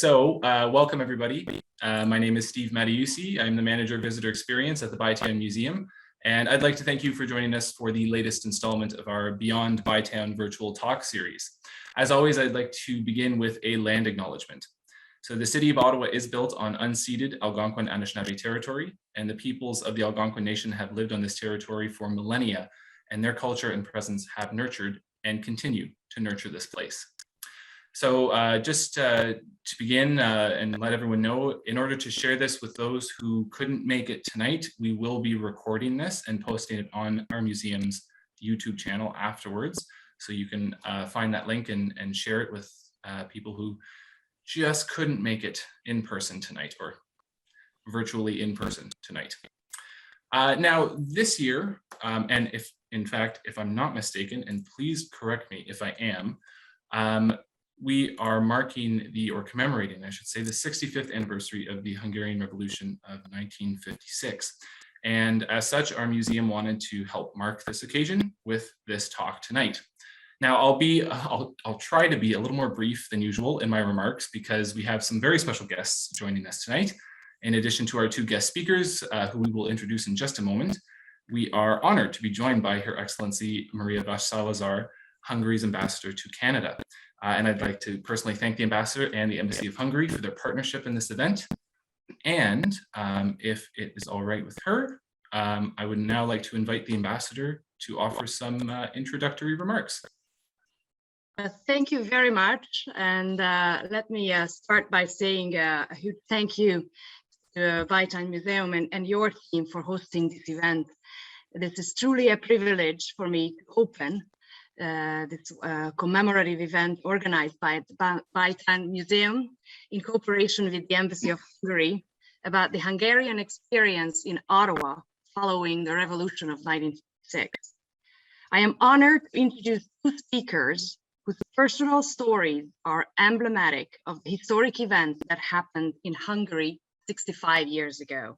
Welcome everybody. My name is Steve Mattiusi. I'm the Manager of Visitor Experience at the Bytown Museum, and I'd like to thank you for joining us for the latest installment of our Beyond Bytown virtual talk series. As always, I'd like to begin with a land acknowledgement. So the city of Ottawa is built on unceded Algonquin Anishinàbe territory, and the peoples of the Algonquin Nation have lived on this territory for millennia, and their culture and presence have nurtured and continue to nurture this place. So just to begin and let everyone know, in order to share this with those who couldn't make it tonight, we will be recording this and posting it on our museum's YouTube channel afterwards. So you can find that link and share it with people who just couldn't make it in person tonight, or virtually in person tonight. Now this year, and if I'm not mistaken, and please correct me if I am, we are marking or commemorating, I should say, the 65th anniversary of the Hungarian Revolution of 1956. And as such, our museum wanted to help mark this occasion with this talk tonight. Now, I'll try to be a little more brief than usual in my remarks because we have some very special guests joining us tonight. In addition to our two guest speakers, who we will introduce in just a moment, we are honored to be joined by Her Excellency Maria Vas Salazar, Hungary's ambassador to Canada. And I'd like to personally thank the ambassador and the Embassy of Hungary for their partnership in this event. And if it is all right with her, I would now like to invite the ambassador to offer some introductory remarks. Thank you very much. And let me start by saying a huge thank you to Bytown Museum and your team for hosting this event. This is truly a privilege for me to open this commemorative event organized by the Bytown Museum in cooperation with the Embassy of Hungary about the Hungarian experience in Ottawa following the Revolution of 1956. I am honored to introduce two speakers whose personal stories are emblematic of the historic events that happened in Hungary 65 years ago.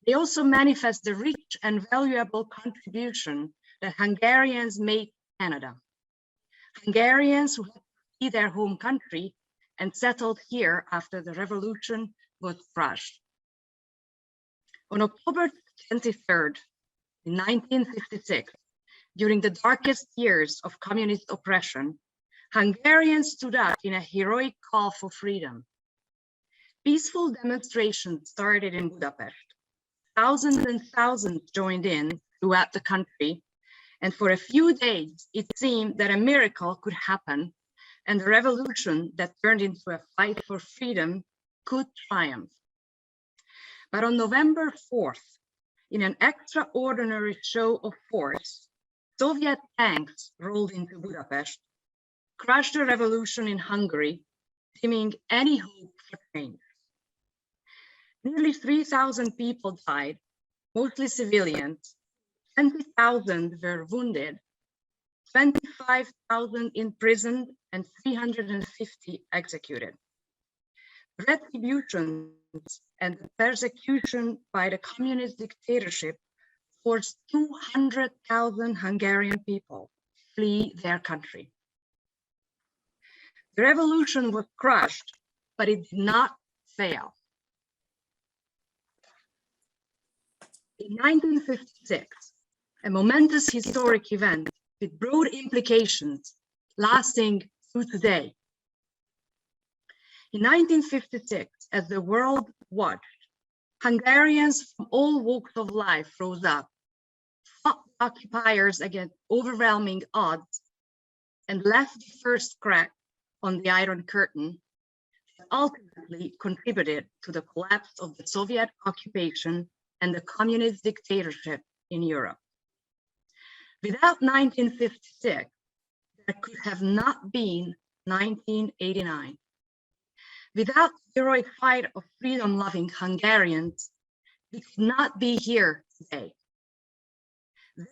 They also manifest the rich and valuable contribution that Hungarians made to Canada. Hungarians who had to flee their home country and settled here after the revolution was crushed. On October 23rd, in 1956, during the darkest years of communist oppression, Hungarians stood up in a heroic call for freedom. Peaceful demonstrations started in Budapest. Thousands and thousands joined in throughout the country, and for a few days, it seemed that a miracle could happen and the revolution that turned into a fight for freedom could triumph. But on November 4th, in an extraordinary show of force, Soviet tanks rolled into Budapest, crushed the revolution in Hungary, dimming any hope for change. Nearly 3,000 people died, mostly civilians. 20,000 were wounded, 25,000 imprisoned, and 350 executed. Retributions and persecution by the communist dictatorship forced 200,000 Hungarian people to flee their country. The revolution was crushed, but it did not fail. In 1956, a momentous historic event with broad implications lasting through today. In 1956, as the world watched, Hungarians from all walks of life rose up, fought occupiers against overwhelming odds, and left the first crack on the Iron Curtain that ultimately contributed to the collapse of the Soviet occupation and the communist dictatorship in Europe. Without 1956, there could have not been 1989. Without the heroic fight of freedom-loving Hungarians, we could not be here today.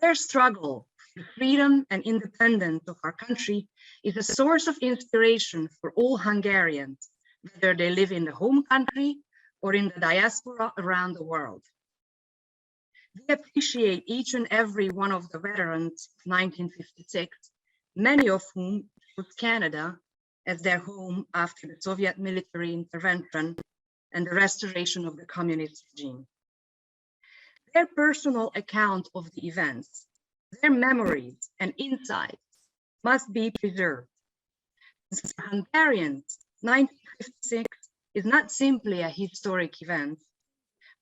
Their struggle for freedom and independence of our country is a source of inspiration for all Hungarians, whether they live in the home country or in the diaspora around the world. We appreciate each and every one of the veterans of 1956, many of whom chose Canada as their home after the Soviet military intervention and the restoration of the communist regime. Their personal account of the events, their memories and insights must be preserved. For Hungarians, 1956 is not simply a historic event,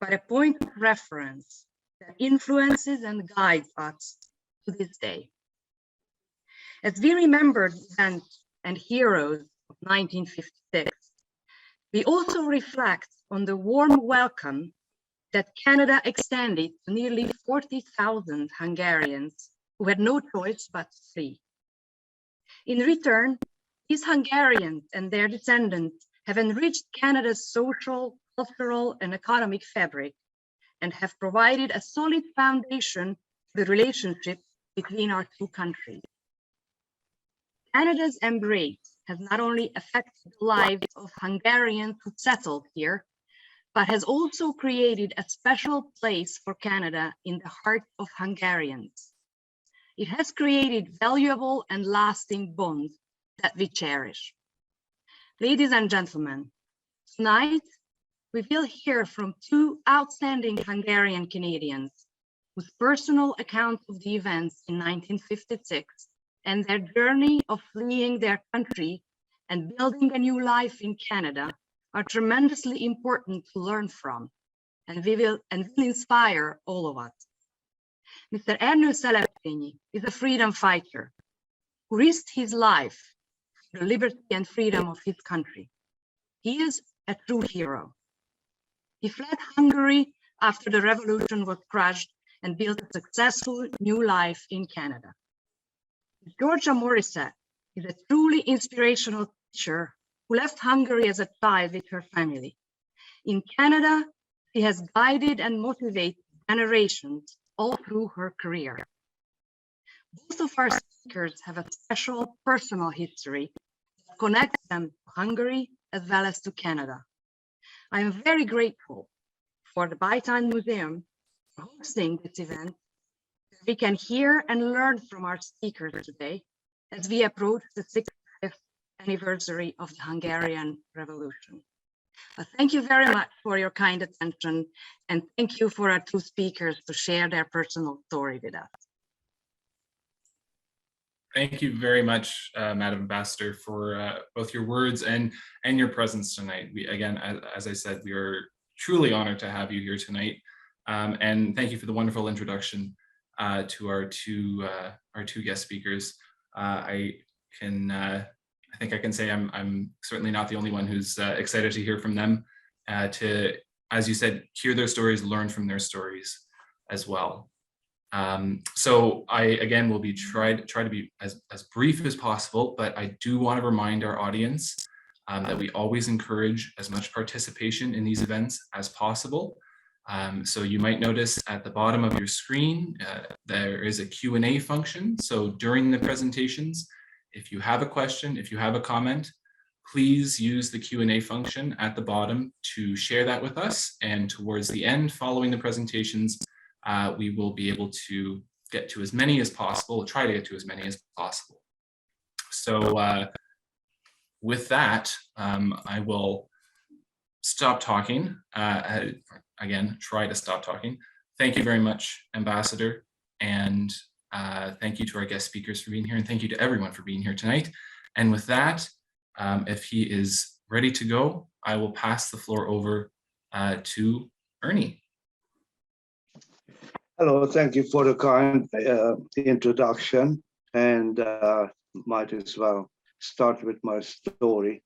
but a point of reference that influences and guides us to this day. As we remember the events and heroes of 1956, we also reflect on the warm welcome that Canada extended to nearly 40,000 Hungarians who had no choice but to flee. In return, these Hungarians and their descendants have enriched Canada's social, cultural, and economic fabric and have provided a solid foundation for the relationship between our two countries. Canada's embrace has not only affected the lives of Hungarians who settled here, but has also created a special place for Canada in the heart of Hungarians. It has created valuable and lasting bonds that we cherish. Ladies and gentlemen, tonight we will hear from two outstanding Hungarian Canadians whose personal accounts of the events in 1956 and their journey of fleeing their country and building a new life in Canada are tremendously important to learn from, and will inspire all of us. Mr. Ernest Szelepcsényi is a freedom fighter who risked his life for the liberty and freedom of his country. He is a true hero. He fled Hungary after the revolution was crushed and built a successful new life in Canada. Georgia Morissette is a truly inspirational teacher who left Hungary as a child with her family. In Canada, she has guided and motivated generations all through her career. Both of our speakers have a special personal history that connects them to Hungary as well as to Canada. I am very grateful for the Bytown Museum for hosting this event. We can hear and learn from our speakers today as we approach the 65th anniversary of the Hungarian Revolution. Thank you very much for your kind attention, and thank you for our two speakers to share their personal story with us. Thank you very much, Madam Ambassador, for both your words and your presence tonight. We, again, as I said, we are truly honored to have you here tonight, and thank you for the wonderful introduction to our two guest speakers. I think I can say I'm certainly not the only one who's excited to hear from them, to, as you said, hear their stories, learn from their stories as well. So I, again, will be try to be as brief as possible, but I do want to remind our audience that we always encourage as much participation in these events as possible. So you might notice at the bottom of your screen, there is a Q&A function. So during the presentations, if you have a question, if you have a comment, please use the Q&A function at the bottom to share that with us. And towards the end, following the presentations, we will be able to get to as many as possible, try to get to as many as possible. So with that, I will stop talking. Again, try to stop talking. Thank you very much, Ambassador. And thank you to our guest speakers for being here. And thank you to everyone for being here tonight. And with that, if he is ready to go, I will pass the floor over to Ernie. Hello, thank you for the kind introduction, and might as well start with my story.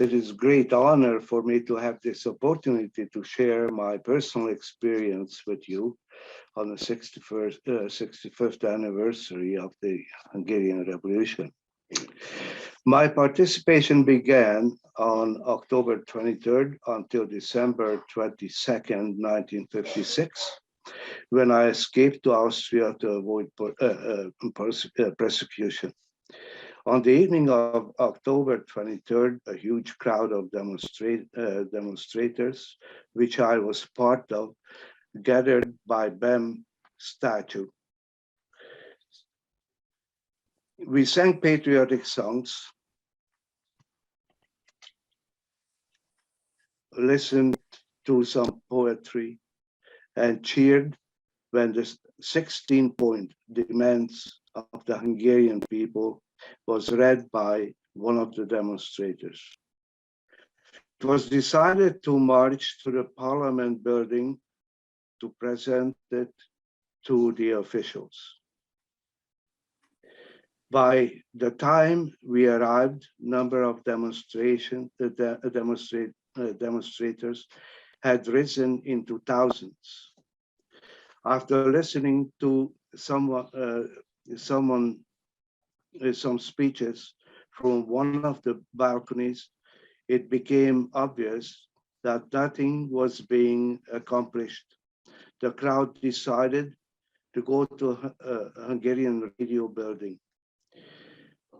It is a great honor for me to have this opportunity to share my personal experience with you on the 65th anniversary of the Hungarian Revolution. My participation began on October 23rd until December 22nd, 1956. When I escaped to Austria to avoid persecution. On the evening of October 23rd, a huge crowd of demonstrators, which I was part of, gathered by BEM statue. We sang patriotic songs, listened to some poetry, and cheered when the 16-point demands of the Hungarian people was read by one of the demonstrators. It was decided to march to the Parliament building to present it to the officials. By the time we arrived, number of demonstrators had risen into thousands. After listening to some speeches from one of the balconies, it became obvious that nothing was being accomplished. The crowd decided to go to a Hungarian radio building.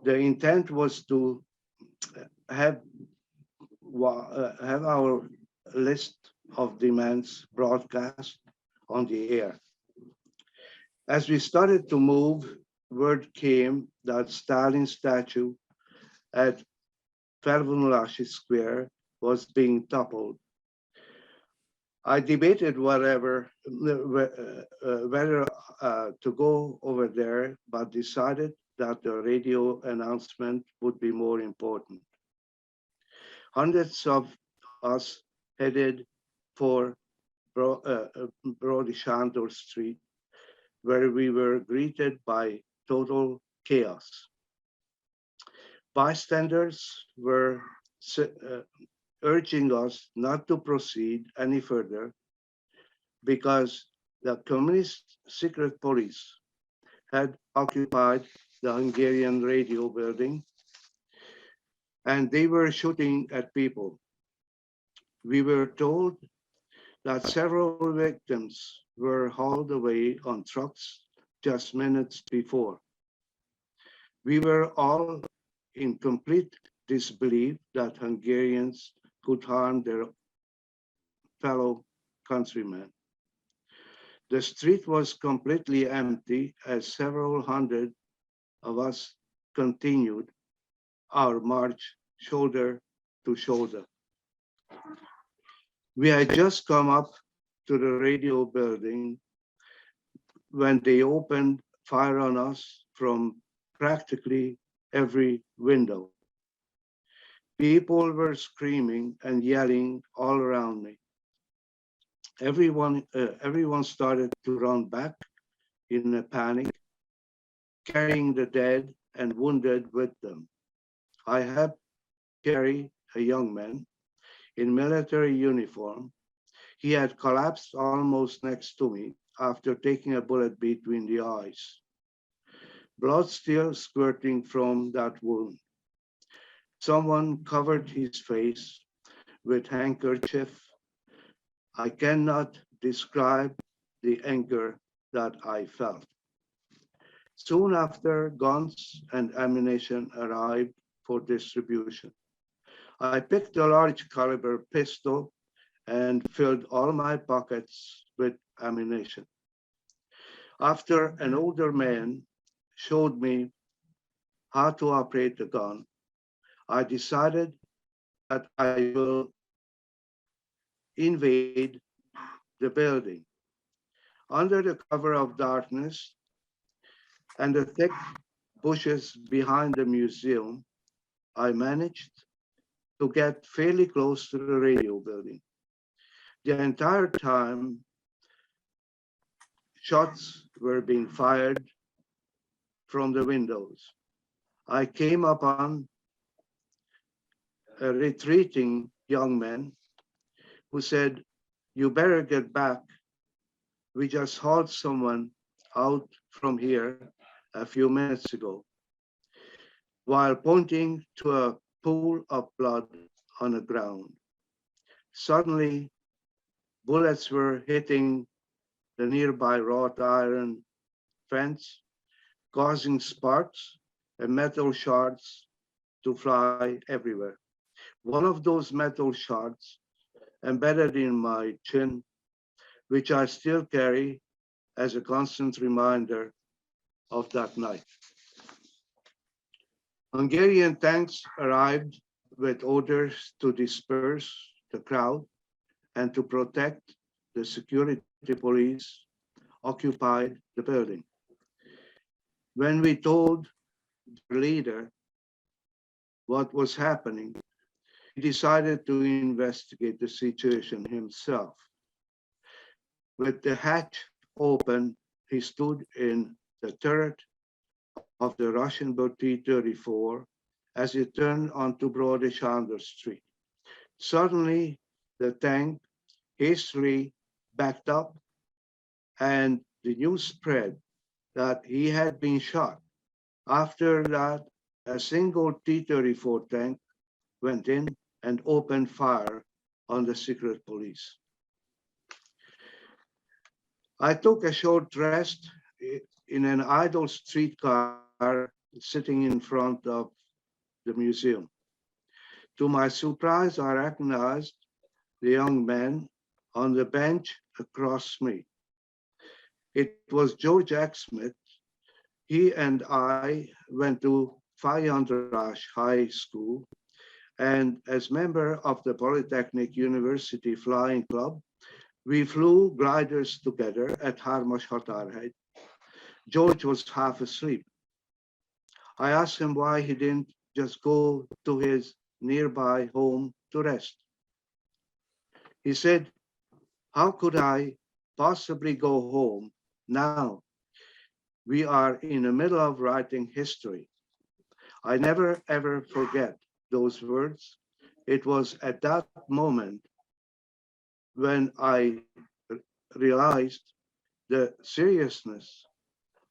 The intent was to have our list of demands broadcast on the air. As we started to move, word came that Stalin's statue at Felvonulási Square was being toppled. I debated whether to go over there, but decided that the radio announcement would be more important. Hundreds of us headed for Brody Sándor Street, where we were greeted by total chaos. Bystanders were urging us not to proceed any further because the communist secret police had occupied the Hungarian radio building and they were shooting at people. We were told that several victims were hauled away on trucks just minutes before. We were all in complete disbelief that Hungarians could harm their fellow countrymen. The street was completely empty as several hundred of us continued our march shoulder to shoulder. We had just come up to the radio building when they opened fire on us from practically every window. People were screaming and yelling all around me. Everyone started to run back in a panic, carrying the dead and wounded with them. I helped carry a young man in military uniform. He had collapsed almost next to me after taking a bullet between the eyes. Blood still squirting from that wound. Someone covered his face with handkerchief. I cannot describe the anger that I felt. Soon after, guns and ammunition arrived for distribution. I picked a large caliber pistol and filled all my pockets with ammunition. After an older man showed me how to operate the gun, I decided that I will invade the building. Under the cover of darkness and the thick bushes behind the museum, I managed to get fairly close to the radio building. The entire time, shots were being fired from the windows. I came upon a retreating young man who said, "You better get back. We just hauled someone out from here a few minutes ago," while pointing to a pool of blood on the ground. Suddenly, bullets were hitting the nearby wrought iron fence, causing sparks and metal shards to fly everywhere. One of those metal shards embedded in my chin, which I still carry as a constant reminder of that night. Hungarian tanks arrived with orders to disperse the crowd and to protect the security police occupied the building. When we told the leader what was happening, he decided to investigate the situation himself. With the hatch open, he stood in the turret of the Russian boat T-34 as it turned onto Broad Chandler Street. Suddenly, the tank hastily backed up and the news spread that he had been shot. After that, a single T-34 tank went in and opened fire on the secret police. I took a short rest in an idle streetcar sitting in front of the museum. To my surprise, I recognized the young man on the bench across me. It was George Smith. He and I went to Fajandrás High School, and as member of the Polytechnic University Flying Club, we flew gliders together at Hármas Határhegy. George was half asleep. I asked him why he didn't just go to his nearby home to rest. He said, "How could I possibly go home now? We are in the middle of writing history." I never ever forget those words. It was at that moment when I realized the seriousness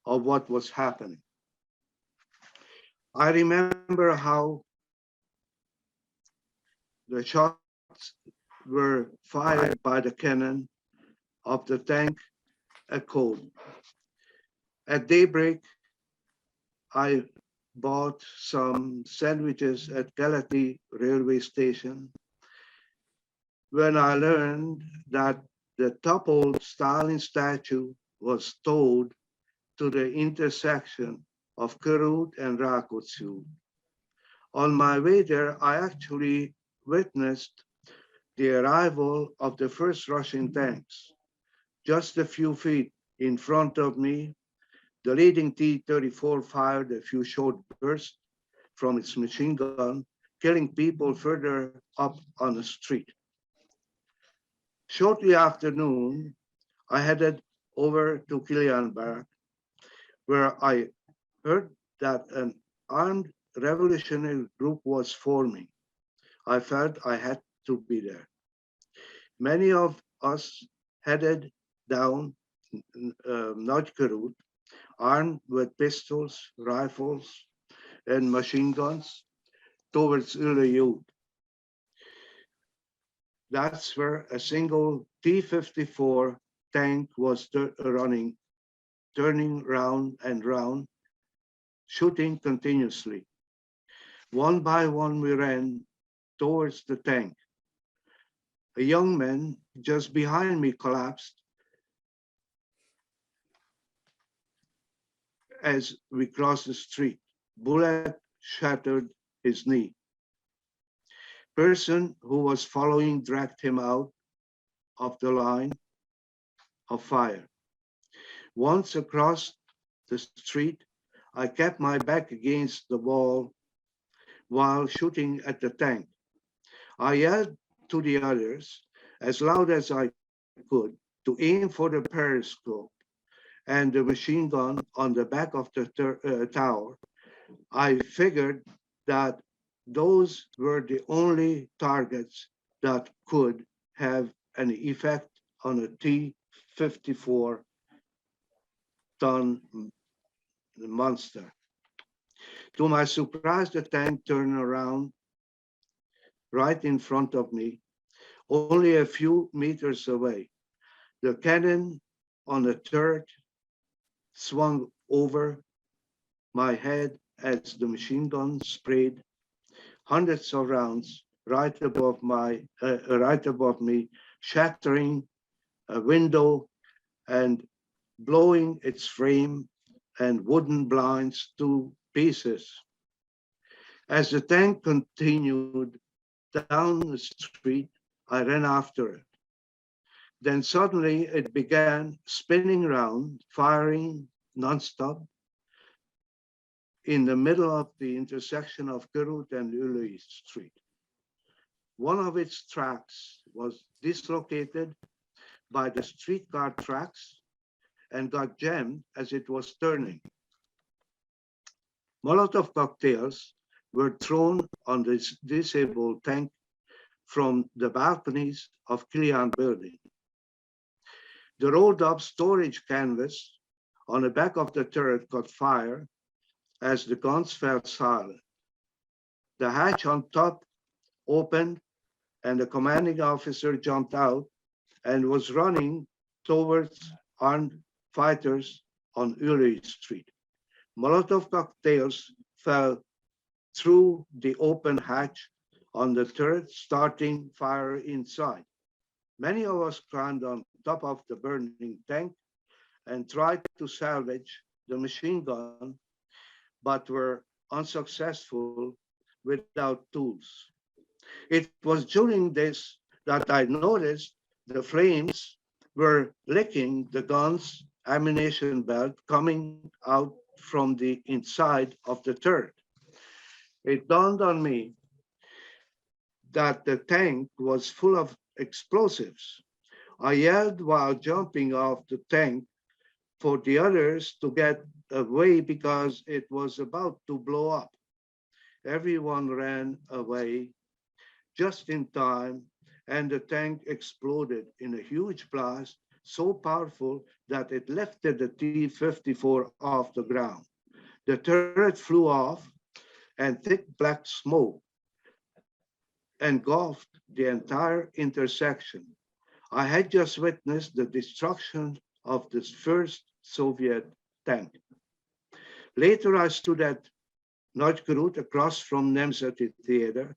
of what was happening. I remember how the shots were fired by the cannon of the tank echoed. At daybreak, I bought some sandwiches at Galati railway station when I learned that the toppled Stalin statue was towed to the intersection of Körút and Rákóczi. On my way there, I actually witnessed the arrival of the first Russian tanks. Just a few feet in front of me, the leading T-34 fired a few short bursts from its machine gun, killing people further up on the street. Shortly after noon, I headed over to Kilianberg, where I heard that an armed revolutionary group was forming. I felt I had to be there. Many of us headed down Nagykörút, armed with pistols, rifles, and machine guns towards Üllői út. That's where a single T-54 tank was turning round and round, shooting continuously. One by one, we ran towards the tank. A young man just behind me collapsed as we crossed the street. Bullet shattered his knee. Person who was following dragged him out of the line of fire. Once across the street, I kept my back against the wall while shooting at the tank. I yelled to the others as loud as I could to aim for the periscope and the machine gun on the back of the tower. I figured that those were the only targets that could have an effect on a T-54 ton monster. To my surprise, the tank turned around right in front of me, only a few meters away. The cannon on the turret swung over my head as the machine gun sprayed hundreds of rounds right above me, shattering a window and blowing its frame and wooden blinds to pieces. As the tank continued down the street, I ran after it. Then suddenly it began spinning round, firing nonstop in the middle of the intersection of Körút and Ülői Street. One of its tracks was dislocated by the streetcar tracks and got jammed as it was turning. Molotov cocktails were thrown on this disabled tank from the balconies of Kilian building. The rolled up storage canvas on the back of the turret caught fire as the guns fell silent. The hatch on top opened and the commanding officer jumped out and was running towards armed fighters on Ülői Street. Molotov cocktails fell through the open hatch on the turret, starting fire inside. Many of us climbed on top of the burning tank and tried to salvage the machine gun, but were unsuccessful without tools. It was during this that I noticed the flames were licking the gun's ammunition belt coming out from the inside of the turret. It dawned on me that the tank was full of explosives. I yelled while jumping off the tank for the others to get away because it was about to blow up. Everyone ran away just in time, and the tank exploded in a huge blast so powerful that it lifted the T-54 off the ground. The turret flew off, and thick black smoke engulfed the entire intersection. I had just witnessed the destruction of this first Soviet tank. Later, I stood at Nagykörút across from Nemzeti Theater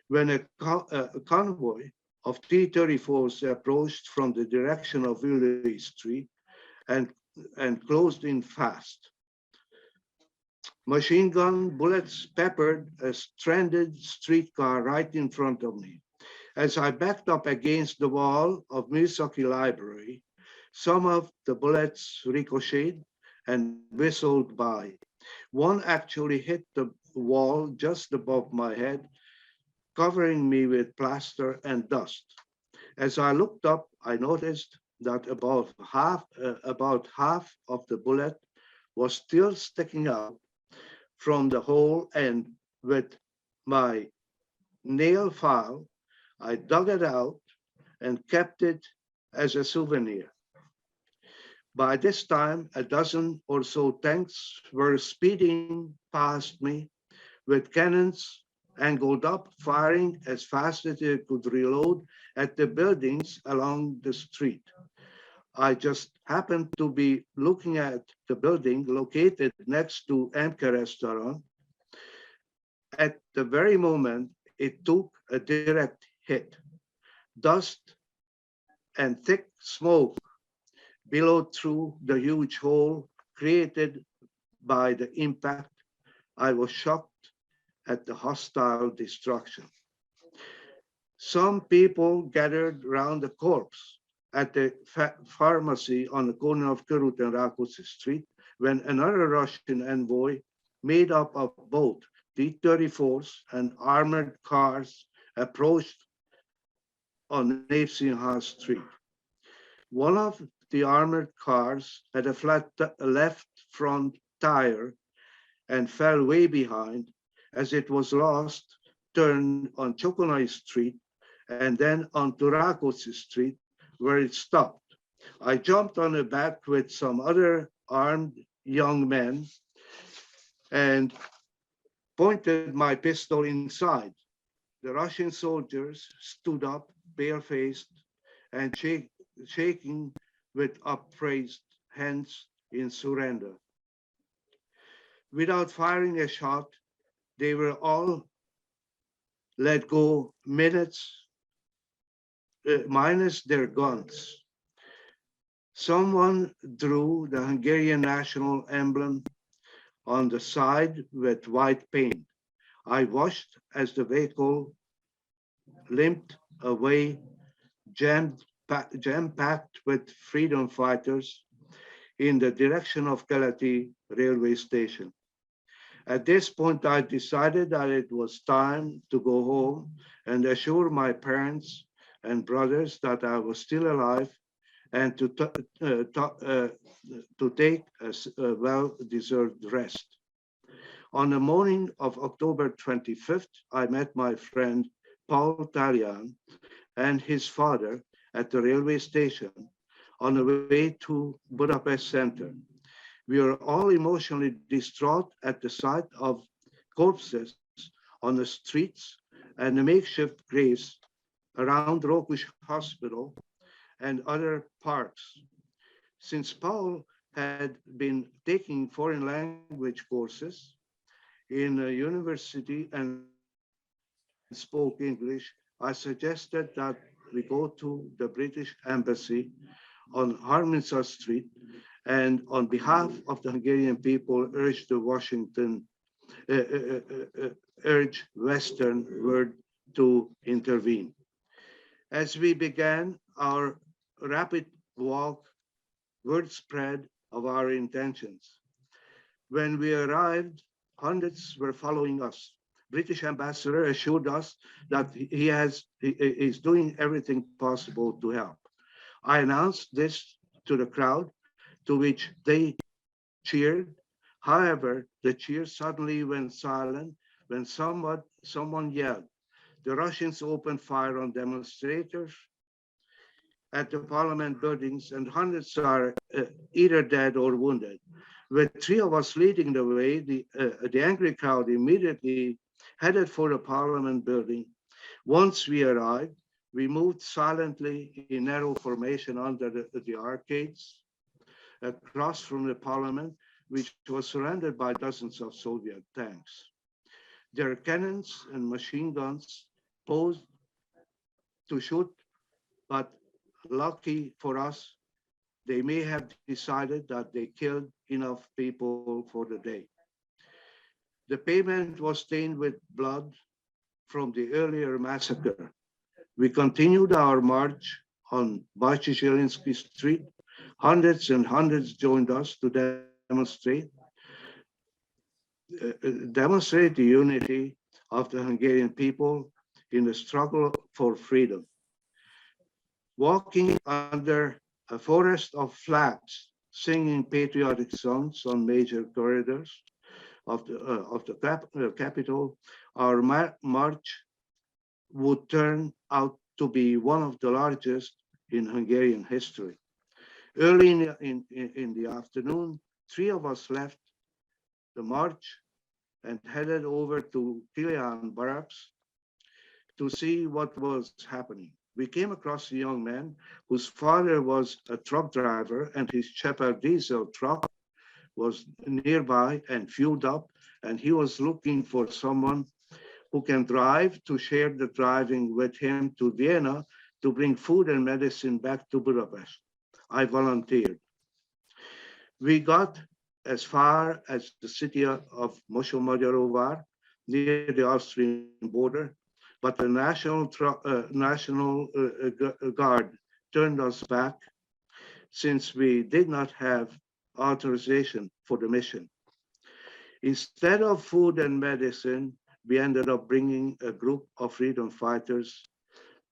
when a convoy of T-34s approached from the direction of Ülői Street and closed in fast. Machine gun bullets peppered a stranded streetcar right in front of me. As I backed up against the wall of Műszaki Library, some of the bullets ricocheted and whistled by. One actually hit the wall just above my head, covering me with plaster and dust. As I looked up, I noticed that about half of the bullet was still sticking out from the hole, and with my nail file, I dug it out and kept it as a souvenir. By this time, a dozen or so tanks were speeding past me with cannons angled up, firing as fast as they could reload at the buildings along the street. I just happened to be looking at the building located next to Emke restaurant. At the very moment, it took a direct hit. Dust and thick smoke billowed through the huge hole created by the impact. I was shocked at the hostile destruction. Some people gathered around the corpse at the pharmacy on the corner of Körút and Rákóczi Street when another Russian envoy made up of both T-34s and armored cars approached on Népszínház Street. One of the armored cars had a flat left front tire and fell way behind as it was lost, turned on Csokonai Street and then onto Rákóczi Street, where it stopped. I jumped on the back with some other armed young men and pointed my pistol inside. The Russian soldiers stood up, bare-faced and shaking with upraised hands in surrender. Without firing a shot, they were all let go minus their guns. Someone drew the Hungarian national emblem on the side with white paint. I watched as the vehicle limped a way jam-packed with freedom fighters in the direction of Keleti railway station. At this point, I decided that it was time to go home and assure my parents and brothers that I was still alive and to take a well-deserved rest. On the morning of October 25th, I met my friend Paul Talian and his father at the railway station on the way to Budapest Center. We were all emotionally distraught at the sight of corpses on the streets and the makeshift graves around Rókus Hospital and other parks. Since Paul had been taking foreign language courses in a university and spoke English, I suggested that we go to the British Embassy on Harminsa Street and on behalf of the Hungarian people urge the urge Western world to intervene. As we began our rapid walk, word spread of our intentions. When we arrived, hundreds were following us. British ambassador assured us that he is doing everything possible to help. I announced this to the crowd, to which they cheered. However, the cheers suddenly went silent when someone yelled. The Russians opened fire on demonstrators at the parliament buildings, and hundreds are either dead or wounded. With three of us leading the way, the angry crowd immediately headed for the parliament building. Once we arrived, we moved silently in narrow formation under the arcades across from the parliament, which was surrounded by dozens of Soviet tanks. Their cannons and machine guns posed to shoot, but lucky for us, they may have decided that they killed enough people for the day. The pavement was stained with blood from the earlier massacre. We continued our march on Bytown Street. Hundreds and hundreds joined us to demonstrate the unity of the Hungarian people in the struggle for freedom. Walking under a forest of flags, singing patriotic songs on major corridors of the capital, our march would turn out to be one of the largest in Hungarian history. Early in the afternoon, three of us left the march and headed over to Kilian Barracks to see what was happening. We came across a young man whose father was a truck driver and his Shepard diesel truck was nearby and fueled up, and he was looking for someone who can drive to share the driving with him to Vienna to bring food and medicine back to Budapest. I volunteered. We got as far as the city of Mosonmagyaróvár, near the Austrian border, but the National Guard turned us back since we did not have authorization for the mission. Instead of food and medicine, we ended up bringing a group of freedom fighters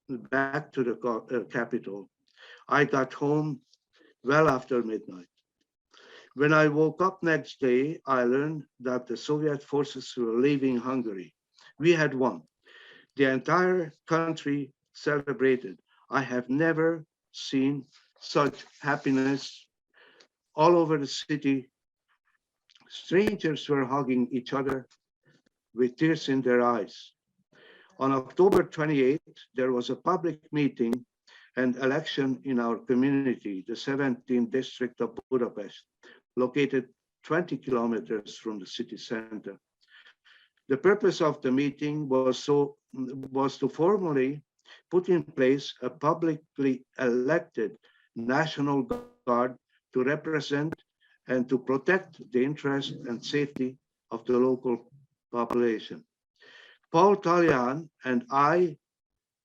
back to the capital. I got home well after midnight. When I woke up next day, I learned that the Soviet forces were leaving Hungary. We had won. The entire country celebrated. I have never seen such happiness all over the city. Strangers were hugging each other with tears in their eyes. On October 28th, there was a public meeting and election in our community, the 17th district of Budapest, located 20 kilometers from the city center. The purpose of the meeting was to formally put in place a publicly elected National Guard to represent and to protect the interest and safety of the local population. Paul Talian and I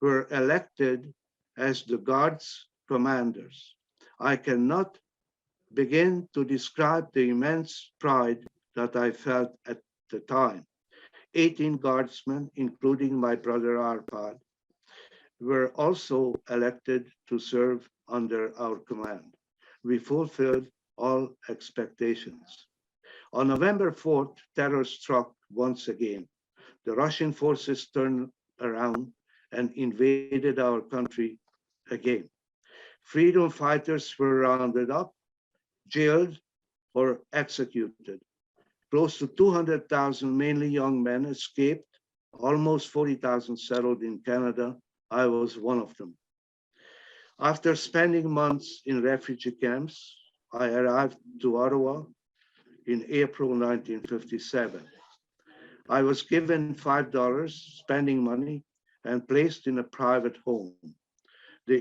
were elected as the Guards commanders. I cannot begin to describe the immense pride that I felt at the time. 18 Guardsmen, including my brother Arpad, were also elected to serve under our command. We fulfilled all expectations. On November 4th, terror struck once again. The Russian forces turned around and invaded our country again. Freedom fighters were rounded up, jailed, or executed. Close to 200,000, mainly young men, escaped. Almost 40,000 settled in Canada. I was one of them. After spending months in refugee camps, I arrived to Ottawa in April 1957. I was given $5 spending money and placed in a private home. The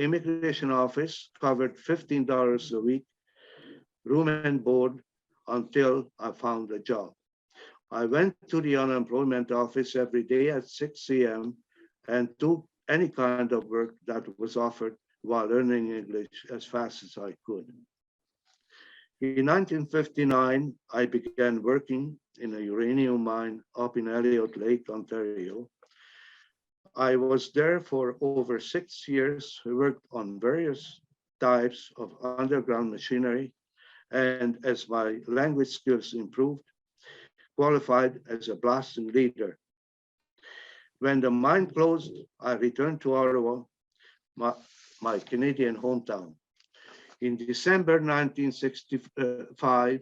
immigration office covered $15 a week, room and board, until I found a job. I went to the unemployment office every day at 6 a.m. and took any kind of work that was offered while learning English as fast as I could. In 1959, I began working in a uranium mine up in Elliott Lake, Ontario. I was there for over 6 years. I worked on various types of underground machinery, and as my language skills improved, qualified as a blasting leader. When the mine closed, I returned to Ottawa, my Canadian hometown. In December 1965,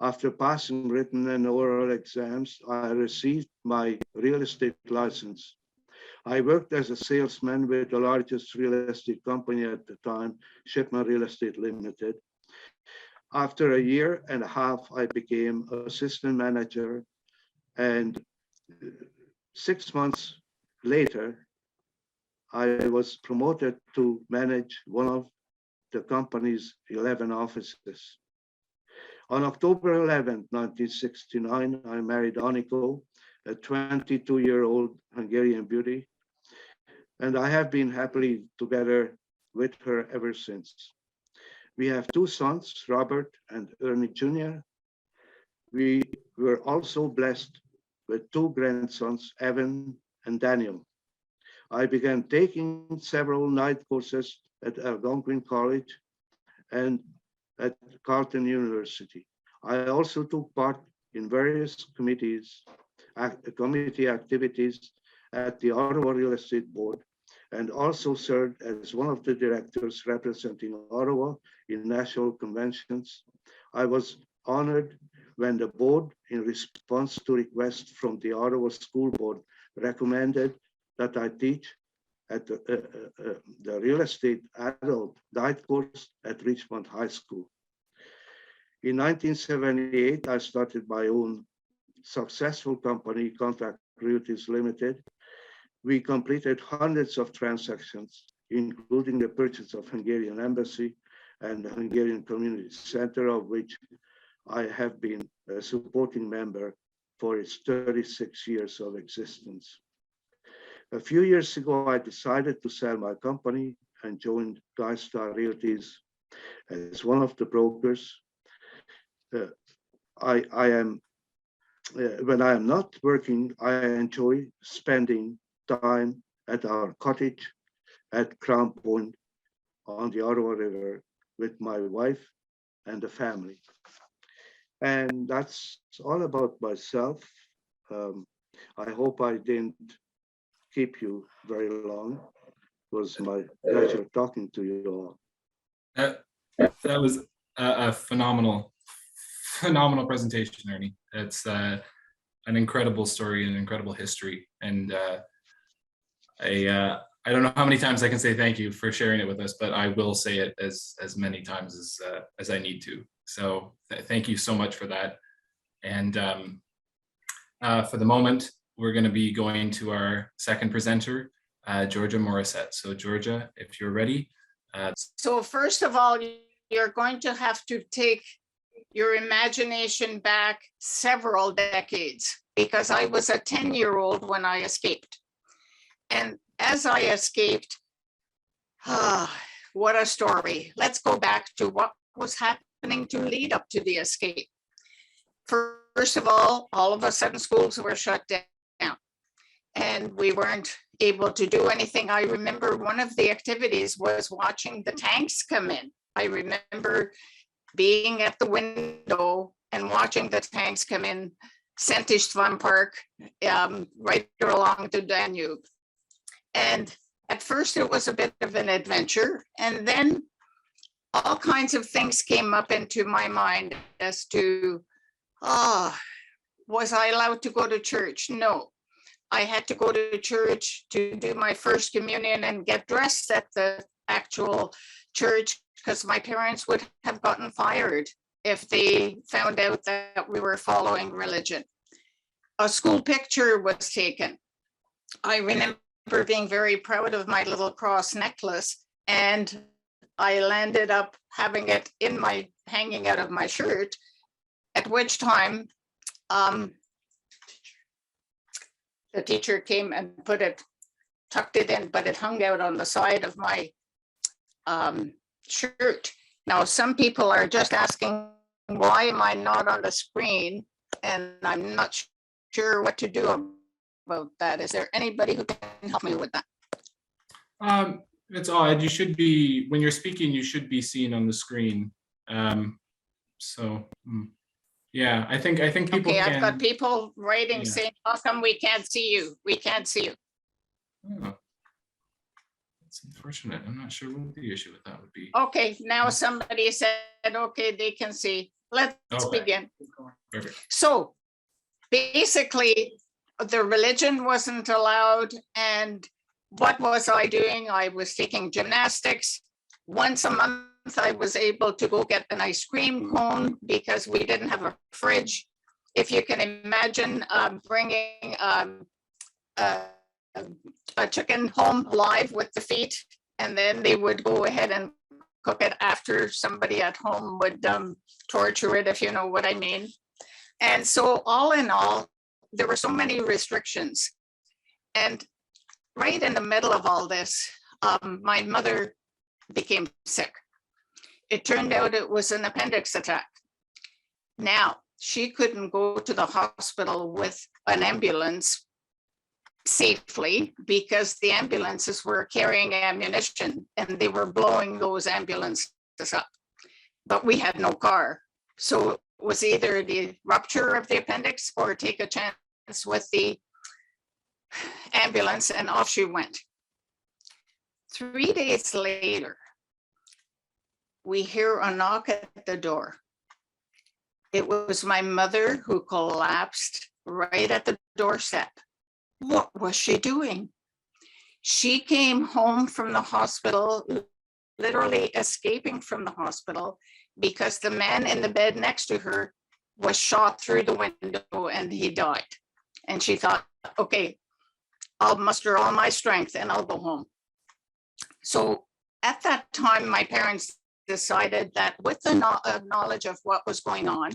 after passing written and oral exams, I received my real estate license. I worked as a salesman with the largest real estate company at the time, Shipman Real Estate Limited. After a year and a half, I became assistant manager, and 6 months later, I was promoted to manage one of the company's 11 offices. On October 11, 1969, I married Aniko, a 22-year-old Hungarian beauty, and I have been happily together with her ever since. We have 2 sons, Robert and Ernest Jr. We were also blessed with 2 grandsons, Evan and Daniel. I began taking several night courses at Algonquin College and at Carleton University. I also took part in various committee activities at the Ottawa Real Estate Board, and also served as one of the directors representing Ottawa in national conventions. I was honored when the board, in response to requests from the Ottawa School Board, recommended that I teach at the real estate adult night course at Richmond High School. In 1978, I started my own successful company, Contact Realties Limited. We completed hundreds of transactions, including the purchase of Hungarian Embassy and the Hungarian Community Center, of which I have been a supporting member for its 36 years of existence. A few years ago, I decided to sell my company and joined GuyStar Realties as one of the brokers. When I am not working, I enjoy spending time at our cottage at Crown Point on the Ottawa River with my wife and the family. And that's all about myself. I hope I didn't keep you very long. It was my pleasure talking to you all. That was a phenomenal presentation, Ernie. It's an incredible story and an incredible history. And I don't know how many times I can say thank you for sharing it with us, but I will say it as many times as I need to. So thank you so much for that. And for the moment, we're going to be going to our second presenter, Georgia Morissette. So Georgia, if you're ready. So first of all, you're going to have to take your imagination back several decades, because I was a 10-year-old when I escaped. And as I escaped, what a story. Let's go back to what was happening to lead up to the escape. First of all of a sudden schools were shut down and we weren't able to do anything. I remember one of the activities was watching the tanks come in. I remember being at the window and watching the tanks come in, Szentéstván Park, right along the Danube. And at first it was a bit of an adventure, and then all kinds of things came up into my mind as to, was I allowed to go to church? No. I had to go to church to do my first communion and get dressed at the actual church because my parents would have gotten fired if they found out that we were following religion. A school picture was taken. I remember being very proud of my little cross necklace, and I landed up having it in my, hanging out of my shirt, at which time the teacher came and put it, tucked it in, but it hung out on the side of my shirt. Now, some people are just asking, why am I not on the screen? And I'm not sure what to do about that. Is there anybody who can help me with that? It's odd. You should be, when you're speaking, you should be seen on the screen. Yeah, I think people Okay, can. I've got people writing Yeah. saying, how come we can't see you? We can't see you. Oh, that's unfortunate. I'm not sure what the issue with that would be. Okay, now somebody said, okay, they can see. Let's Okay. begin. Perfect. So basically, the religion wasn't allowed. And what was I doing? I was taking gymnastics. Once a month, I was able to go get an ice cream cone because we didn't have a fridge. If you can imagine bringing a chicken home alive with the feet, and then they would go ahead and cook it after somebody at home would torture it, if you know what I mean. And so all in all, there were so many restrictions. And right in the middle of all this, my mother became sick. It turned out it was an appendix attack. Now, she couldn't go to the hospital with an ambulance safely because the ambulances were carrying ammunition and they were blowing those ambulances up. But we had no car. So it was either the rupture of the appendix or take a chance with the ambulance, and off she went. 3 days later, we hear a knock at the door. It was my mother who collapsed right at the doorstep. What was she doing? She came home from the hospital, literally escaping from the hospital, because the man in the bed next to her was shot through the window and he died. And she thought, okay, I'll muster all my strength and I'll go home. So at that time, my parents decided that with the knowledge of what was going on,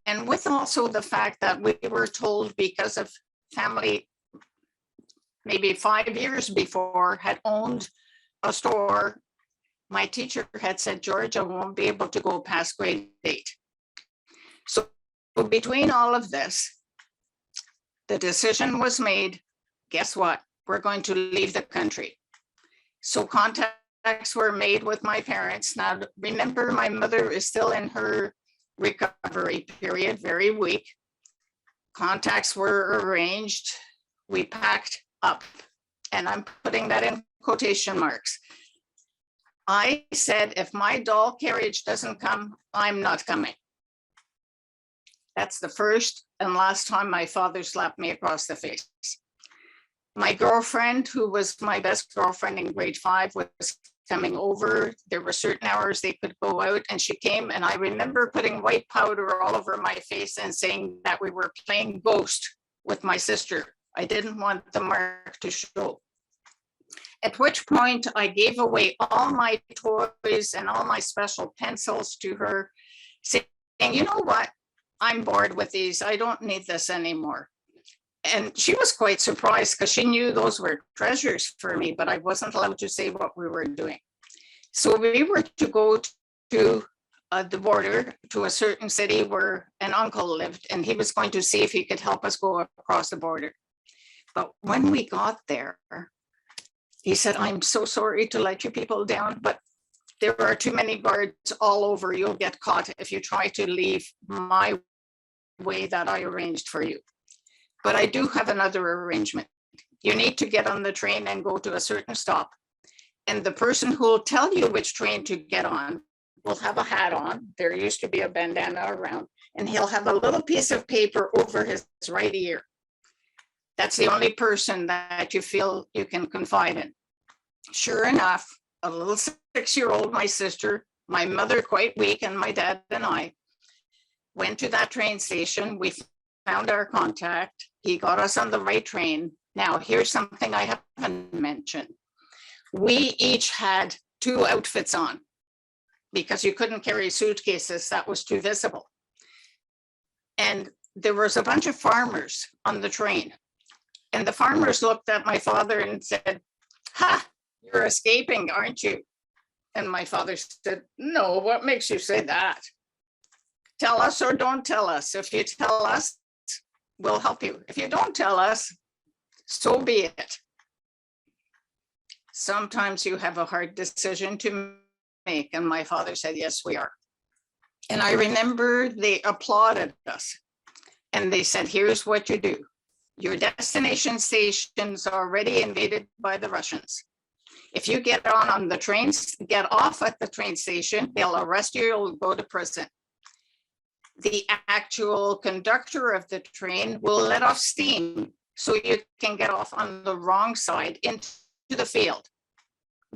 and with also the fact that we were told because of family, maybe 5 years before, had owned a store, my teacher had said, Georgia won't be able to go past grade 8. So between all of this, the decision was made, guess what? We're going to leave the country. So contacts were made with my parents. Now, remember, my mother is still in her recovery period, very weak. Contacts were arranged. We packed up, and I'm putting that in quotation marks. I said, if my doll carriage doesn't come, I'm not coming. That's the first and last time my father slapped me across the face. My girlfriend, who was my best girlfriend in grade 5, was coming over. There were certain hours they could go out, and she came, and I remember putting white powder all over my face and saying that we were playing ghost with my sister. I didn't want the mark to show. At which point I gave away all my toys and all my special pencils to her, saying, you know what? I'm bored with these. I don't need this anymore. And she was quite surprised because she knew those were treasures for me, but I wasn't allowed to say what we were doing. So we were to go to the border to a certain city where an uncle lived, and he was going to see if he could help us go across the border. But when we got there, he said, I'm so sorry to let you people down, but there are too many guards all over. You'll get caught if you try to leave my way that I arranged for you. But I do have another arrangement. You need to get on the train and go to a certain stop. And the person who will tell you which train to get on will have a hat on. There used to be a bandana around, and he'll have a little piece of paper over his right ear. That's the only person that you feel you can confide in. Sure enough, a little 6-year-old, my sister, my mother quite weak, and my dad and I went to that train station. We found our contact. He got us on the right train. Now, here's something I haven't mentioned. We each had 2 outfits on because you couldn't carry suitcases. That was too visible. And there was a bunch of farmers on the train. And the farmers looked at my father and said, "Ha, you're escaping, aren't you?" And my father said, "No, what makes you say that? Tell us or don't tell us. If you tell us, we'll help you. If you don't tell us, so be it." Sometimes you have a hard decision to make. And my father said, "Yes, we are." And I remember they applauded us. And they said, "Here's what you do. Your destination station's already invaded by the Russians. If you get on the trains, get off at the train station, they'll arrest you, you'll go to prison. The actual conductor of the train will let off steam so you can get off on the wrong side into the field.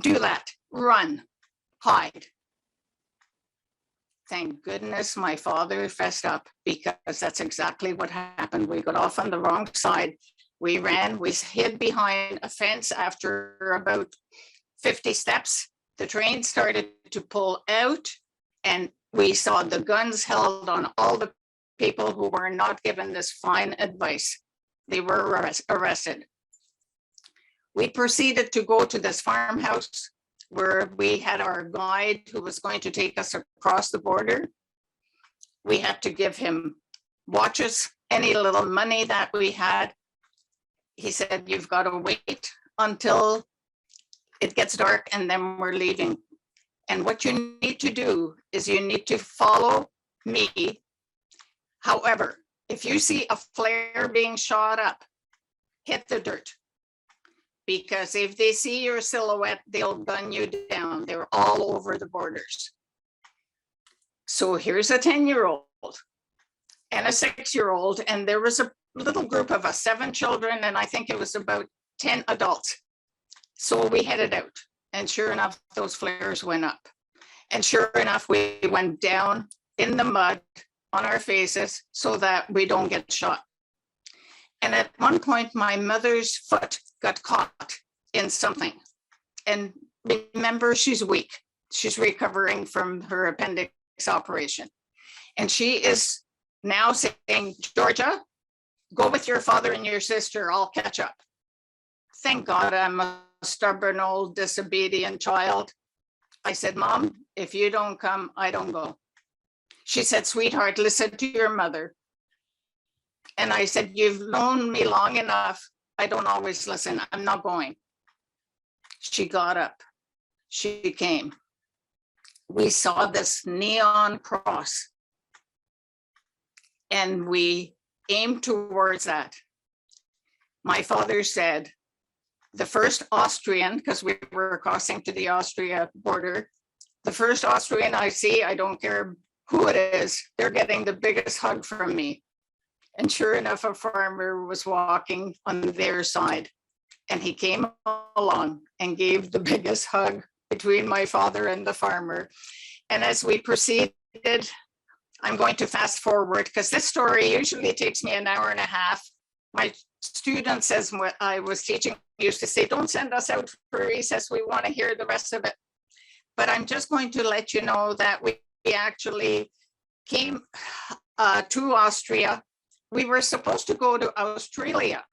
Do that, run, hide." Thank goodness my father fessed up, because that's exactly what happened. We got off on the wrong side. We ran, we hid behind a fence. After about 50 steps, the train started to pull out, and we saw the guns held on all the people who were not given this fine advice. They were arrested. We proceeded to go to this farmhouse where we had our guide who was going to take us across the border. We had to give him watches, any little money that we had. He said, "You've got to wait until it gets dark and then we're leaving. And what you need to do is you need to follow me. However, if you see a flare being shot up, hit the dirt. Because if they see your silhouette, they'll gun you down. They're all over the borders." So here's a 10-year-old and a 6-year-old, and there was a little group of us, 7 children, and I think it was about 10 adults. So we headed out, and sure enough, those flares went up. And sure enough, we went down in the mud on our faces so that we don't get shot. And at one point, my mother's foot got caught in something. And remember, she's weak. She's recovering from her appendix operation. And she is now saying, "Georgia, go with your father and your sister. I'll catch up." Thank God I'm a stubborn old disobedient child. I said, "Mom, if you don't come, I don't go." She said, "Sweetheart, listen to your mother." And I said, "You've known me long enough. I don't always listen. I'm not going." She got up. She came. We saw this neon cross, and we aimed towards that. My father said, "The first Austrian," because we were crossing to the Austria border, "the first Austrian I see, I don't care who it is, they're getting the biggest hug from me." And sure enough, a farmer was walking on their side, and he came along and gave the biggest hug between my father and the farmer. And as we proceeded, I'm going to fast forward because this story usually takes me an hour and a half. My students, as I was teaching, used to say, "Don't send us out for recess. We want to hear the rest of it." But I'm just going to let you know that we actually came to Austria. we were supposed to go to Australia,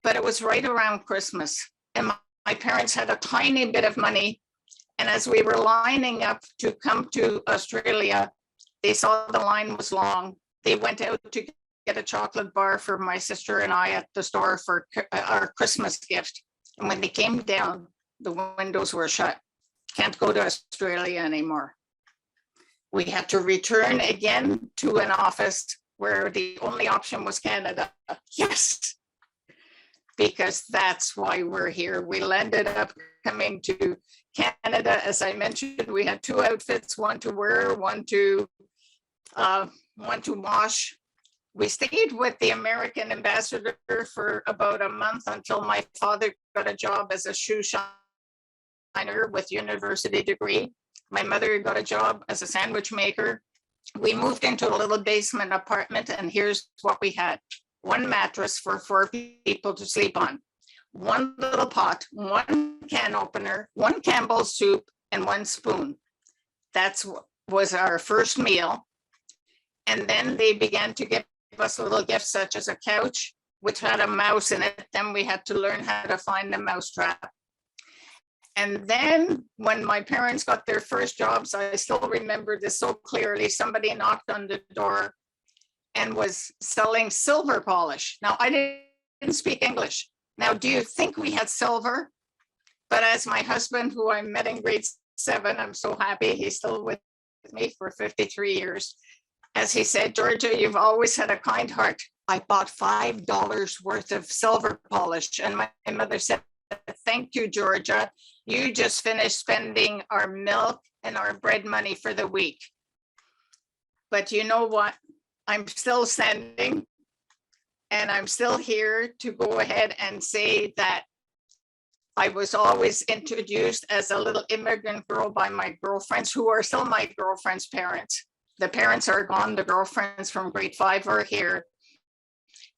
but it was right around Christmas. And my parents had a tiny bit of money. And as we were lining up to come to Australia, they saw the line was long. They went out to get a chocolate bar for my sister and I at the store for our Christmas gift. And when they came down, the windows were shut. Can't go to Australia anymore. We had to return again to an office where the only option was Canada. Yes, because that's why we're here. We ended up coming to Canada. As I mentioned, we had two outfits, one to wear, one to wash. We stayed with the American ambassador for about a month until my father got a job as a shoe shiner with university degree. My mother got a job as a sandwich maker. We moved into a little basement apartment, and here's what we had. One mattress for 4 people to sleep on, one little pot, one can opener, one Campbell's soup, and one spoon. That was our first meal. And then they began to give us little gifts such as a couch, which had a mouse in it. Then we had to learn how to find the mouse trap. And then when my parents got their first jobs, I still remember this so clearly. Somebody knocked on the door and was selling silver polish. Now, I didn't speak English. Now, do you think we had silver? But as my husband, who I met in grade 7, I'm so happy he's still with me for 53 years. As he said, Georgia, you've always had a kind heart. I bought $5 worth of silver polish. And my mother said, thank you, Georgia. You just finished spending our milk and our bread money for the week. But you know what? I'm still standing, and I'm still here to go ahead and say that I was always introduced as a little immigrant girl by my girlfriends, who are still my girlfriend's parents. The parents are gone, the girlfriends from grade 5 are here.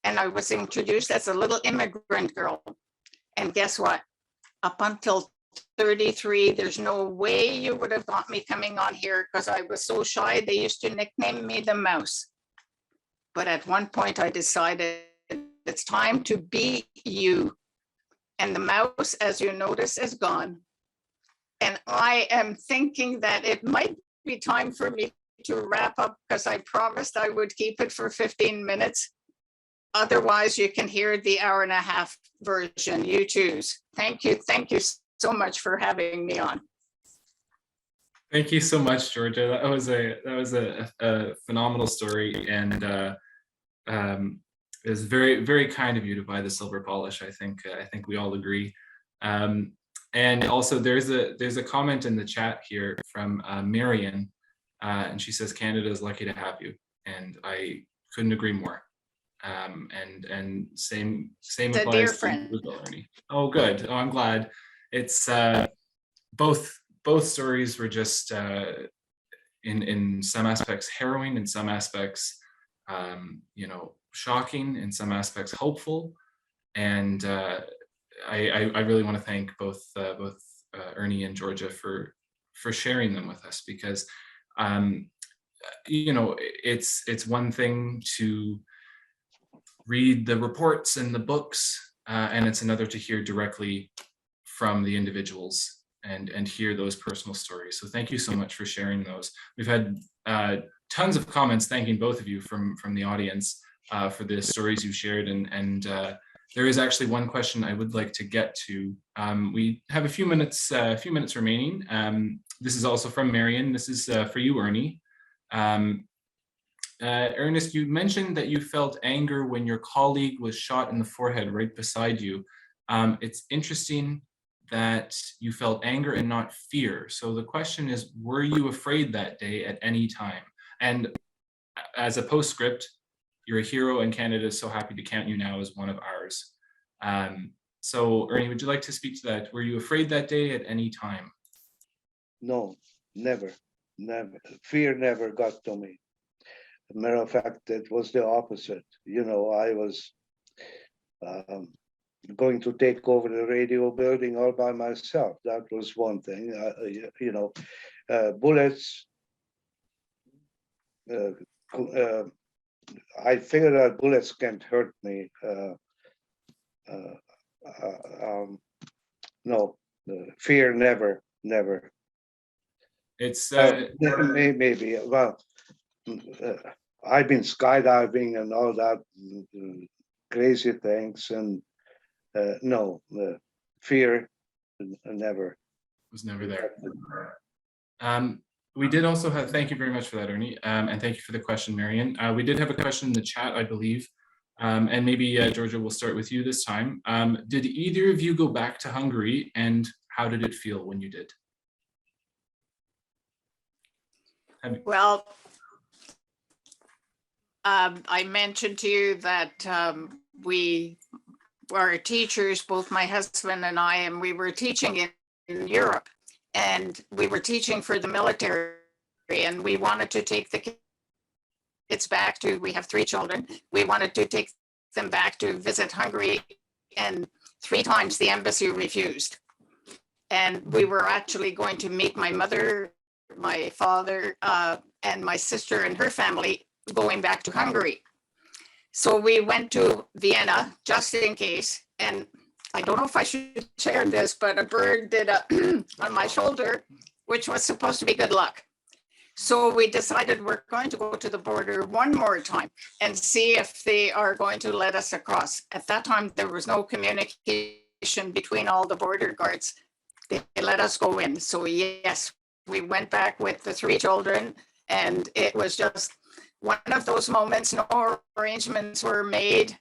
And I was introduced as a little immigrant girl. And guess what? Up until 33, there's no way you would have got me coming on here because I was so shy. They used to nickname me the mouse. But at one point I decided it's time to be you. And the mouse, as you notice, is gone. And I am thinking that it might be time for me to wrap up because I promised I would keep it for 15 minutes. Otherwise, you can hear the 1.5-hour version. You choose. Thank you. Thank you so much for having me on. Thank you so much, Georgia. That was a phenomenal story, and it was very, very kind of you to buy the silver polish. I think we all agree. And also, there's a comment in the chat here from Marion, and she says Canada is lucky to have you, and I couldn't agree more. And same applies to you, Ernie. Oh, good. Oh, I'm glad. It's both stories were just in some aspects harrowing, in some aspects shocking, in some aspects hopeful, and I really want to thank both Ernie and Georgia for sharing them with us, because it's one thing to read the reports and the books, and it's another to hear directly from the individuals and hear those personal stories. So thank you so much for sharing those. We've had tons of comments thanking both of you from the audience for the stories you shared, and there is actually one question I would like to get to. We have a few minutes remaining. This is also from Marion. This is for you, Ernie. Ernest, you mentioned that you felt anger when your colleague was shot in the forehead right beside you. It's interesting that you felt anger and not fear. So the question is, were you afraid that day at any time? And as a postscript, you're a hero, and Canada is so happy to count you now as one of ours. So Ernie, would you like to speak to that? Were you afraid that day at any time? No, never. Fear never got to me. As a matter of fact, it was the opposite. I was going to take over the radio building all by myself. That was one thing. Bullets, I figured that bullets can't hurt me. No, fear never, never. It's Maybe, well, I've been skydiving and all that crazy things, and no, fear never. was never there. We did also have, thank you very much for that, Ernie, and thank you for the question, Marion. We did have a question in the chat, I believe, and maybe Georgia, we'll start with you this time. Did either of you go back to Hungary, and how did it feel when you did? Well, I mentioned to you that we were teachers, both my husband and I, and we were teaching in Europe, and we were teaching for the military, and we wanted to take the kids back to, we have 3 children, we wanted to take them back to visit Hungary, and 3 times the embassy refused. And we were actually going to meet my mother, my father, and my sister and her family going back to Hungary. So we went to Vienna just in case, and I don't know if I should share this, but a bird did on my shoulder, which was supposed to be good luck. So we decided we're going to go to the border one more time and see if they are going to let us across. At that time, there was no communication between all the border guards. They let us go in. So yes, we went back with the 3 children, and it was just one of those moments. No arrangements were made.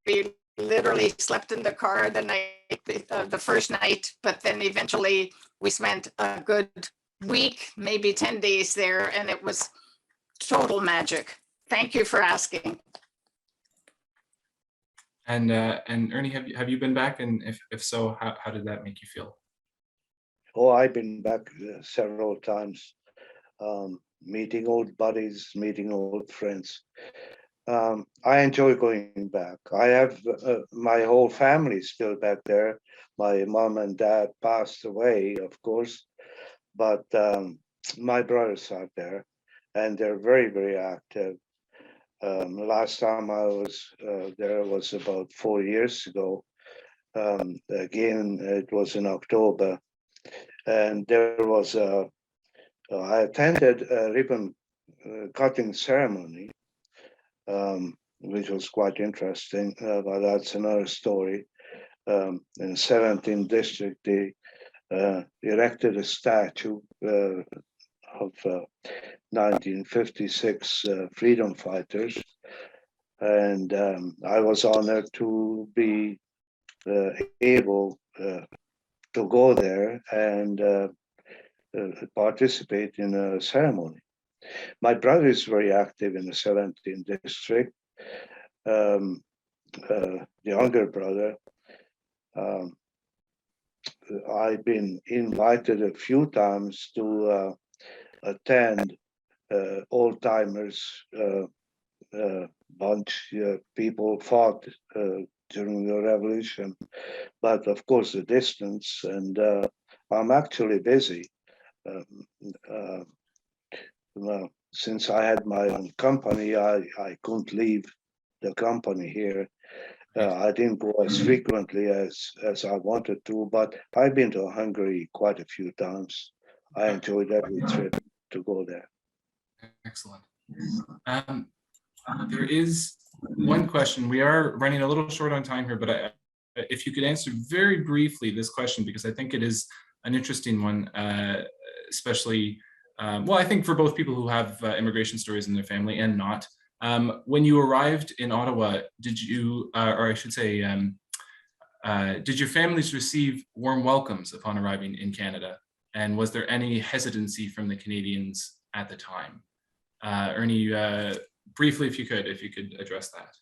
We literally slept in the car the night, the first night, but then eventually we spent a good week, maybe 10 days there, and it was total magic. Thank you for asking. And Ernie, have you been back? And if so, how did that make you feel? Oh, I've been back several times, meeting old buddies, meeting old friends. I enjoy going back. I have my whole family still back there. My mom and dad passed away, of course, but my brothers are there, and they're very, very active. Last time I was there was about 4 years ago. Again, it was in October, and there was I attended a ribbon cutting ceremony, which was quite interesting, but that's another story. In 17th district, they erected a statue of 1956 freedom fighters, and I was honored to be able to go there and participate in a ceremony. My brother is very active in the 17th district, the younger brother. I've been invited a few times to attend old timers bunch. People fought during the revolution, but of course the distance, and I'm actually busy. Well, since I had my own company, I couldn't leave the company here. I didn't go as frequently as I wanted to, but I've been to Hungary quite a few times. I enjoyed every trip to go there. Excellent. There is one question. We are running a little short on time here, but if you could answer very briefly this question, because I think it is an interesting one, especially, well, I think for both people who have immigration stories in their family and not. When you arrived in Ottawa, did you, or I should say, did your families receive warm welcomes upon arriving in Canada? And was there any hesitancy from the Canadians at the time? Ernie, briefly, if you could address that.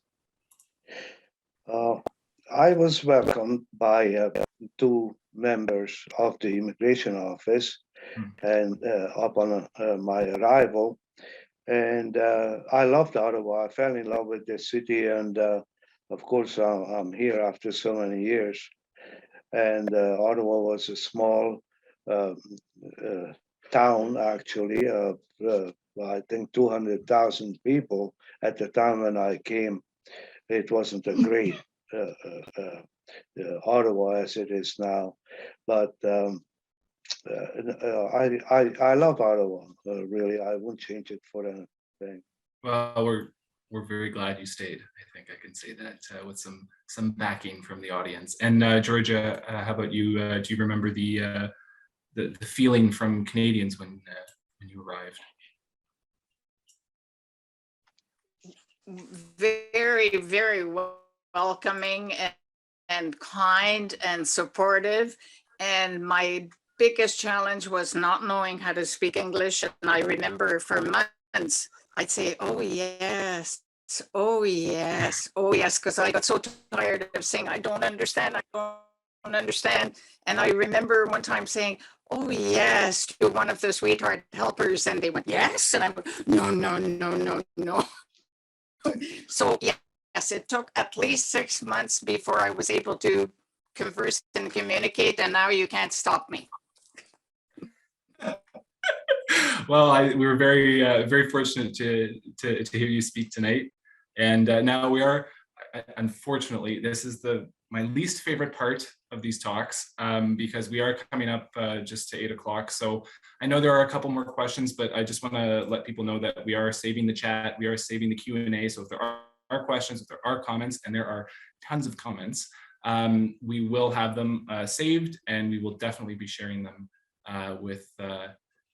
I was welcomed by 2 members of the immigration office, and upon my arrival, and I loved Ottawa. I fell in love with the city, and of course I'm here after so many years. And Ottawa was a small town, actually, I think 200,000 people at the time when I came. It wasn't a great Ottawa as it is now, but I love Ottawa. Really, I wouldn't change it for anything. Well, we're very glad you stayed. I think I can say that with some backing from the audience. And Georgia, how about you? Do you remember the feeling from Canadians when you arrived? Very, very welcoming and kind and supportive. And my biggest challenge was not knowing how to speak English. And I remember for months, I'd say, oh yes, oh yes, oh yes, because I got so tired of saying, I don't understand, I don't understand. And I remember one time saying, oh yes, to one of the sweetheart helpers, and they went, yes, and I'm no, no, no, no, no. So yes, it took at least 6 months before I was able to converse and communicate, and now you can't stop me. Well, we were very fortunate to hear you speak tonight, and now we are. Unfortunately, this is my least favorite part of these talks because we are coming up just to 8 o'clock. So I know there are a couple more questions, but I just want to let people know that we are saving the chat, we are saving the Q&A. So if there are questions, if there are comments, and there are tons of comments, we will have them saved, and we will definitely be sharing them with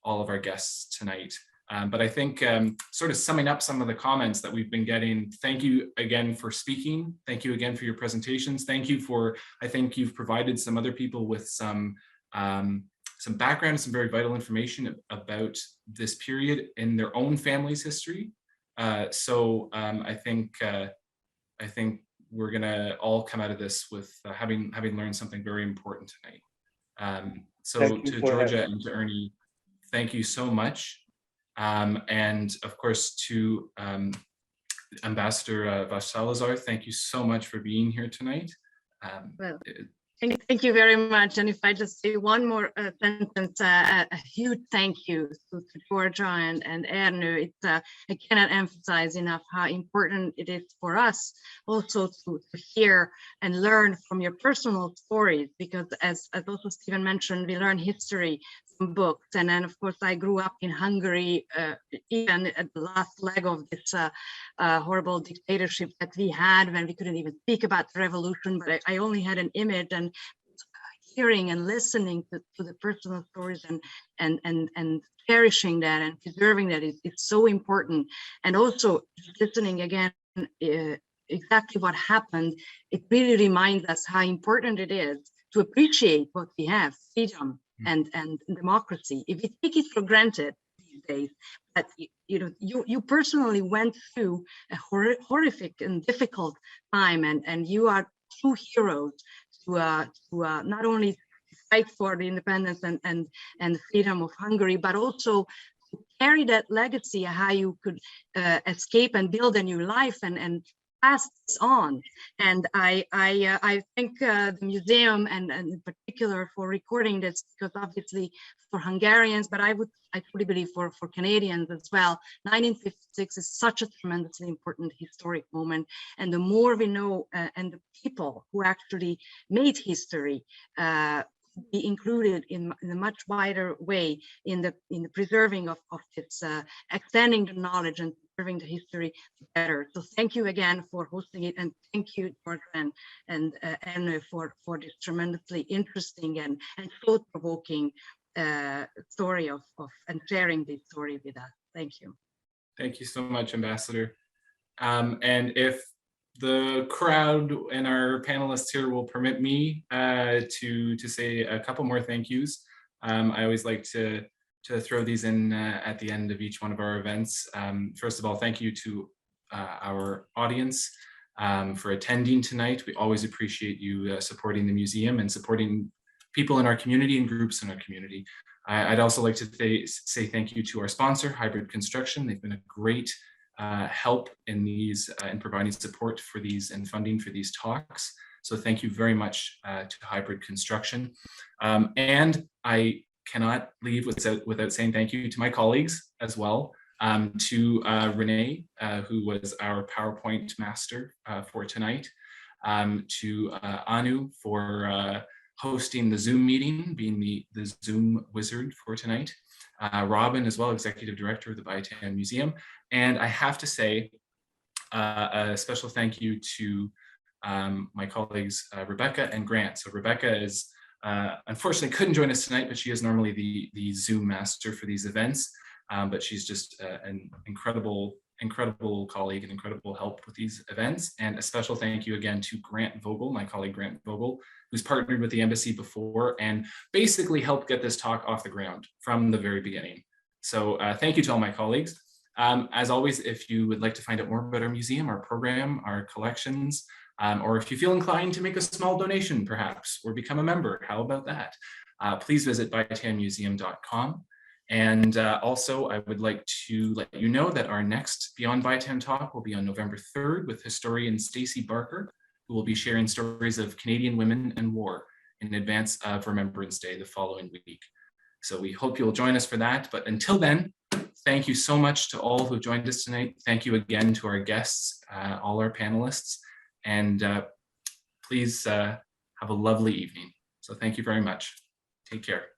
all of our guests tonight. But I think sort of summing up some of the comments that we've been getting, thank you again for speaking. Thank you again for your presentations. Thank you for, I think you've provided some other people with some background, some very vital information about this period in their own family's history. So I think we're gonna all come out of this with having learned something very important tonight. So to Georgia and to Ernie, thank you so much. And of course to Ambassador Salazar, thank you so much for being here tonight. Well, thank you very much. And if I just say one more sentence, a huge thank you to Georgia and Ernest. I cannot emphasize enough how important it is for us also to hear and learn from your personal stories, because as also Stephen mentioned, we learn history from books. And then of course I grew up in Hungary, even at the last leg of this horrible dictatorship that we had, when we couldn't even speak about the revolution, but I only had an image, and hearing and listening to the personal stories and cherishing that and preserving that it's so important. And also listening again exactly what happened, it really reminds us how important it is to appreciate what we have, freedom and democracy. If we take it for granted these days, but you personally went through a horrific and difficult time, and you are true heroes to not only fight for the independence and the freedom of Hungary, but also to carry that legacy, how you could escape and build a new life and pass this on. And I thank the museum and in particular for recording this, because obviously for Hungarians, but I truly believe for Canadians as well, 1956 is such a tremendously important historic moment. And the more we know and the people who actually made history be included in a much wider way in the preserving of its extending the knowledge and preserving the history better. So thank you again for hosting it, and thank you, Georgia and for this tremendously interesting and thought-provoking story of and sharing this story with us. Thank you. Thank you so much, Ambassador. And if the crowd and our panelists here will permit me to say a couple more thank yous. I always like to throw these in at the end of each one of our events. First of all, thank you to our audience for attending tonight. We always appreciate you supporting the museum and supporting people in our community and groups in our community. I'd also like to say thank you to our sponsor, Hybrid Construction. They've been a great help in these in providing support for these and funding for these talks. So thank you very much to Hybrid Construction. And I cannot leave without saying thank you to my colleagues as well, to Renee, who was our PowerPoint master for tonight, to Anu for hosting the Zoom meeting, being the Zoom wizard for tonight, Robin as well, Executive Director of the Bytown Museum, and I have to say a special thank you to my colleagues Rebecca and Grant. So Rebecca is unfortunately couldn't join us tonight, but she is normally the Zoom master for these events. But she's just an incredible colleague and incredible help with these events. And a special thank you again to Grant Vogel, my colleague Grant Vogel, who's partnered with the embassy before and basically helped get this talk off the ground from the very beginning. So thank you to all my colleagues. As always, if you would like to find out more about our museum, our program, our collections, or if you feel inclined to make a small donation perhaps, or become a member, how about that? Please visit bytownmuseum.com. And also, I would like to let you know that our next Beyond Bytown talk will be on November 3rd with historian Stacey Barker, who will be sharing stories of Canadian women and war in advance of Remembrance Day the following week. So we hope you'll join us for that. But until then, thank you so much to all who joined us tonight. Thank you again to our guests, all our panelists, and please have a lovely evening. So thank you very much. Take care.